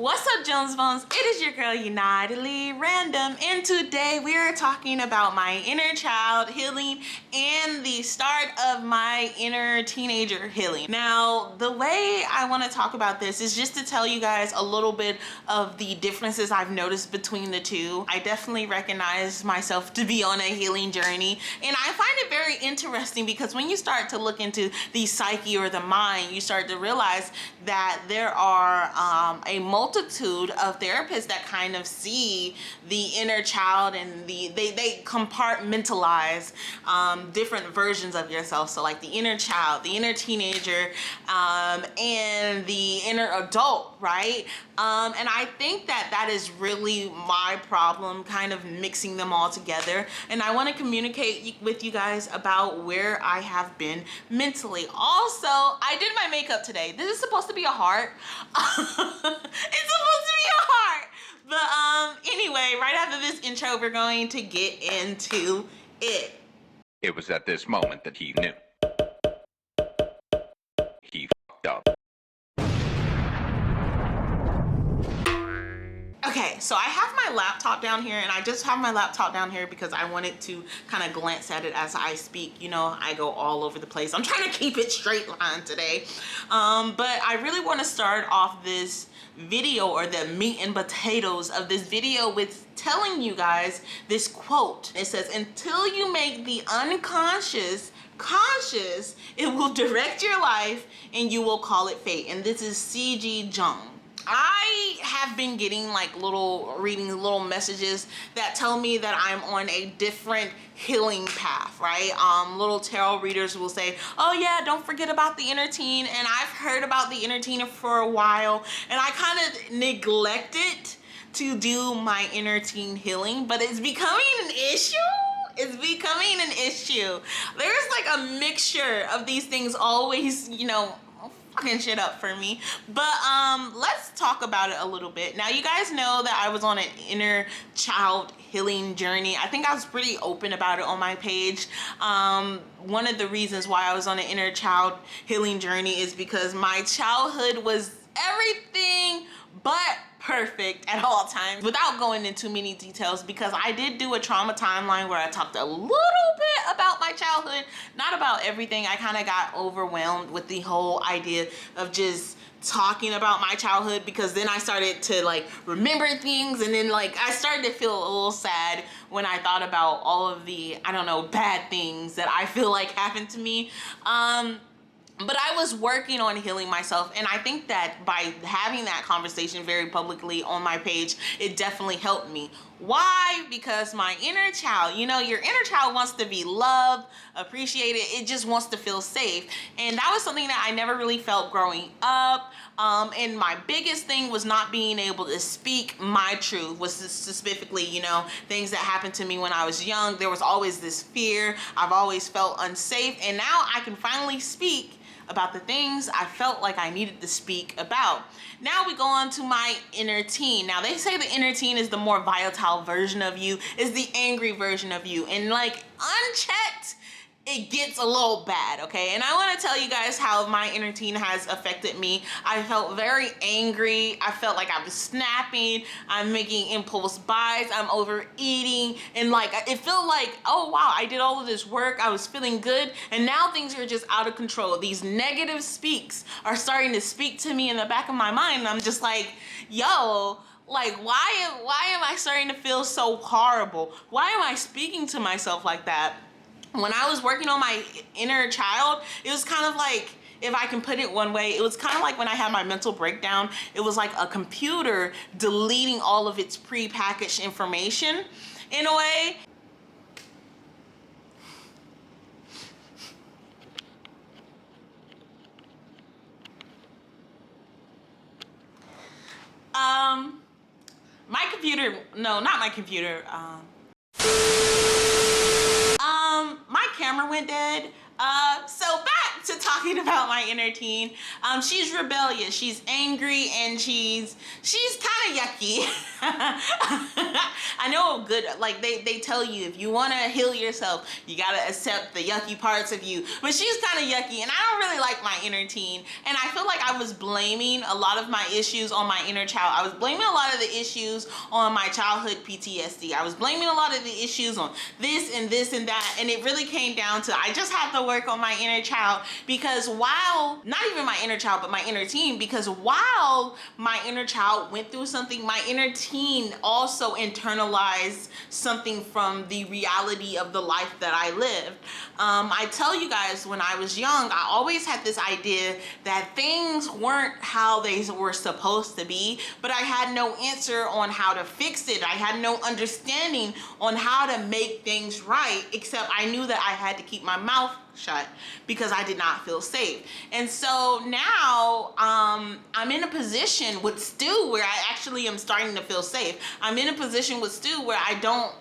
What's up, Jones Bones? It is your girl Unitedly Random, and today we are talking about my inner child healing and the start of my inner teenager healing. Now, the way I want to talk about this is just to tell you guys a little bit of the differences I've noticed between the two. I definitely recognize myself to be on a healing journey, and I find it very interesting because when you start to look into the psyche or the mind, you start to realize that there are a multitude of therapists that kind of see the inner child, and they compartmentalize different versions of yourself. So like the inner child, the inner teenager, and the inner adult, right? And I think that is really my problem, kind of mixing them all together. And I want to communicate with you guys about where I have been mentally. Also, I did my makeup today. This is supposed to be a heart. It's supposed to be a heart. But anyway, right after this intro, we're going to get into it. It was at this moment that he knew. He fucked up. Okay, so I have my laptop down here, and I just have my laptop down here because I wanted to kind of glance at it as I speak. You know, I go all over the place. I'm trying to keep it straight line today. But I really want to start off this video, or the meat and potatoes of this video, with telling you guys this quote. It says, "Until you make the unconscious conscious, it will direct your life and you will call it fate." And this is C.G. Jung. I have been getting like reading little messages that tell me that I'm on a different healing path, right? Little tarot readers will say, oh yeah, don't forget about the inner teen. And I've heard about the inner teen for a while, and I kind of neglected to do my inner teen healing, but it's becoming an issue. It's becoming an issue. There's like a mixture of these things always, you know, fucking shit up for me. But let's talk about it a little bit. Now, you guys know that I was on an inner child healing journey. I think I was pretty open about it on my page. One of the reasons why I was on an inner child healing journey is because my childhood was everything but perfect at all times, without going into many details, because I did do a trauma timeline where I talked a little bit about my childhood, not about everything. I kind of got overwhelmed with the whole idea of just talking about my childhood, because then I started to like remember things, and then like I started to feel a little sad when I thought about all of the, I don't know, bad things that I feel like happened to me. But I was working on healing myself, and I think that by having that conversation very publicly on my page, it definitely helped me. Why? Because my inner child, you know, your inner child wants to be loved, appreciated. It just wants to feel safe. And that was something that I never really felt growing up. And my biggest thing was not being able to speak my truth, was specifically, you know, things that happened to me when I was young. There was always this fear. I've always felt unsafe. And now I can finally speak about the things I felt like I needed to speak about. Now we go on to my inner teen. Now they say the inner teen is the more volatile version of you, is the angry version of you. And like unchecked, it gets a little bad, okay? And I want to tell you guys how my inner teen has affected me. I felt very angry. I felt like I was snapping. I'm making impulse buys. I'm overeating. And like, it felt like, oh wow, I did all of this work. I was feeling good. And now things are just out of control. These negative speaks are starting to speak to me in the back of my mind. And I'm just like, yo, like, why am I starting to feel so horrible? Why am I speaking to myself like that? When I was working on my inner child, it was kind of like, if I can put it one way, it was kind of like when I had my mental breakdown. It was like a computer deleting all of its prepackaged information in a way. My computer, no, not my computer. My camera went dead. So back back to talking about my inner teen. She's rebellious, she's angry, and she's kind of yucky. I know good, like they tell you if you want to heal yourself, you got to accept the yucky parts of you. But she's kind of yucky, and I don't really like my inner teen. And I feel like I was blaming a lot of my issues on my inner child. I was blaming a lot of the issues on my childhood PTSD. I was blaming a lot of the issues on this and this and that. And it really came down to I just had to work on my inner child, because while, not even my inner child, but my inner teen, because while my inner child went through something, my inner teen also internalized something from the reality of the life that I lived. I tell you guys, when I was young, I always had this idea that things weren't how they were supposed to be, but I had no answer on how to fix it. I had no understanding on how to make things right, except I knew that I had to keep my mouth shut because I did not feel safe. And so now I'm in a position with Stu where I actually am starting to feel safe. I'm in a position with Stu where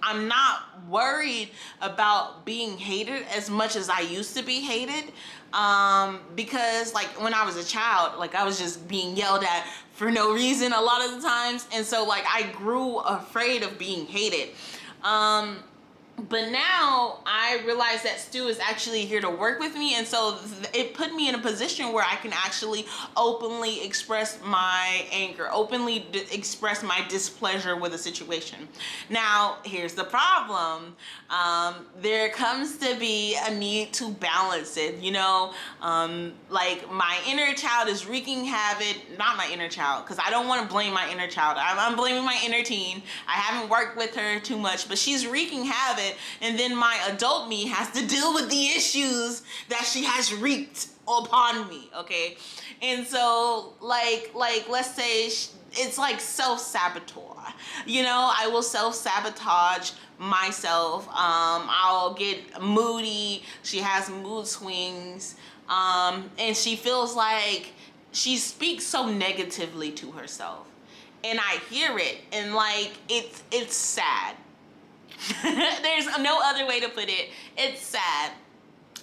I'm not worried about being hated as much as I used to be hated. Because like when I was a child, like I was just being yelled at for no reason a lot of the times. And so like I grew afraid of being hated. But now I realize that Stu is actually here to work with me, and so it put me in a position where I can actually openly express my anger, openly express my displeasure with a situation. Now, here's the problem. There comes to be a need to balance it, you know? Like my inner child is wreaking havoc, not my inner child, because I don't want to blame my inner child. I'm blaming my inner teen. I haven't worked with her too much, but she's wreaking havoc. And then my adult me has to deal with the issues that she has wreaked upon me, okay? And so, like let's say it's like self-sabotage. You know, I will self-sabotage myself. I'll get moody. She has mood swings. And she feels like she speaks so negatively to herself. And I hear it, and like, it's sad. There's no other way to put it. It's sad.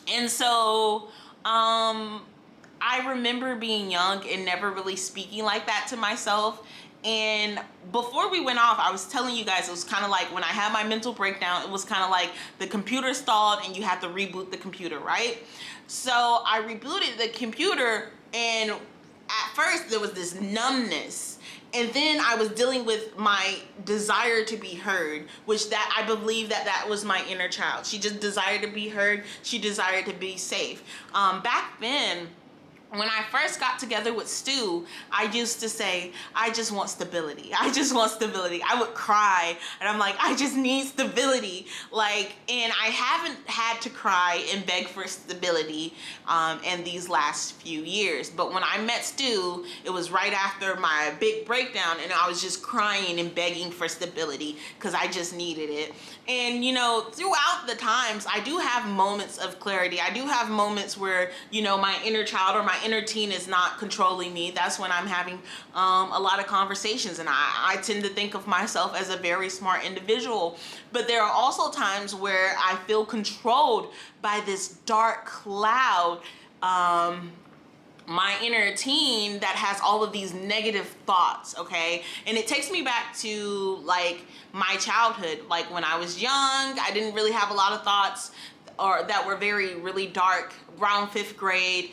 And so I remember being young and never really speaking like that to myself. And before we went off, I was telling you guys, it was kind of like when I had my mental breakdown, it was kind of like the computer stalled and you had to reboot the computer, right? So I rebooted the computer, and at first there was this numbness. And then I was dealing with my desire to be heard, which that I believe that was my inner child. She just desired to be heard. She desired to be safe. Back then, when I first got together with Stu, I used to say, I just want stability. I just want stability. I would cry and I'm like, I just need stability. Like, and I haven't had to cry and beg for stability in these last few years. But when I met Stu, it was right after my big breakdown, and I was just crying and begging for stability because I just needed it. And, you know, throughout the times, I do have moments of clarity. I do have moments where, you know, my inner child or my inner teen is not controlling me. That's when I'm having a lot of conversations, and I tend to think of myself as a very smart individual. But there are also times where I feel controlled by this dark cloud, my inner teen, that has all of these negative thoughts, okay? And it takes me back to like my childhood. Like when I was young, I didn't really have a lot of thoughts, or that were really dark. Around 5th grade,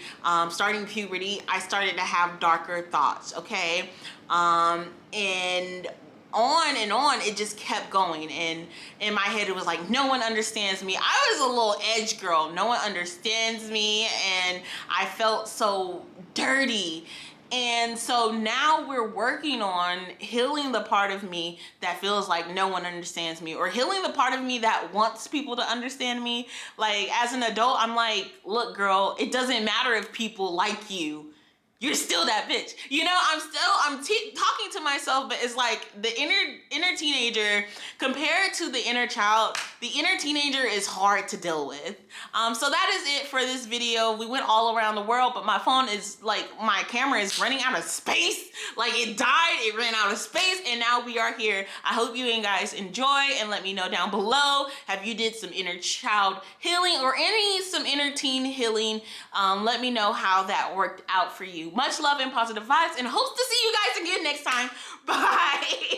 starting puberty, I started to have darker thoughts, okay? And on, it just kept going. And in my head, it was like, no one understands me. I was a little edge girl. No one understands me. And I felt so dirty. And so now we're working on healing the part of me that feels like no one understands me, or healing the part of me that wants people to understand me. Like as an adult, I'm like, look, girl, it doesn't matter if people like you. You're still that bitch. You know, I'm talking to myself, but it's like the inner teenager compared to the inner child The inner teenager is hard to deal with. So that is it for this video. We went all around the world, but my phone is like, my camera is running out of space. Like it died, it ran out of space, and now we are here. I hope you guys enjoy, and let me know down below, have you did some inner child healing or some inner teen healing? Let me know how that worked out for you. Much love and positive vibes, and hope to see you guys again next time. Bye.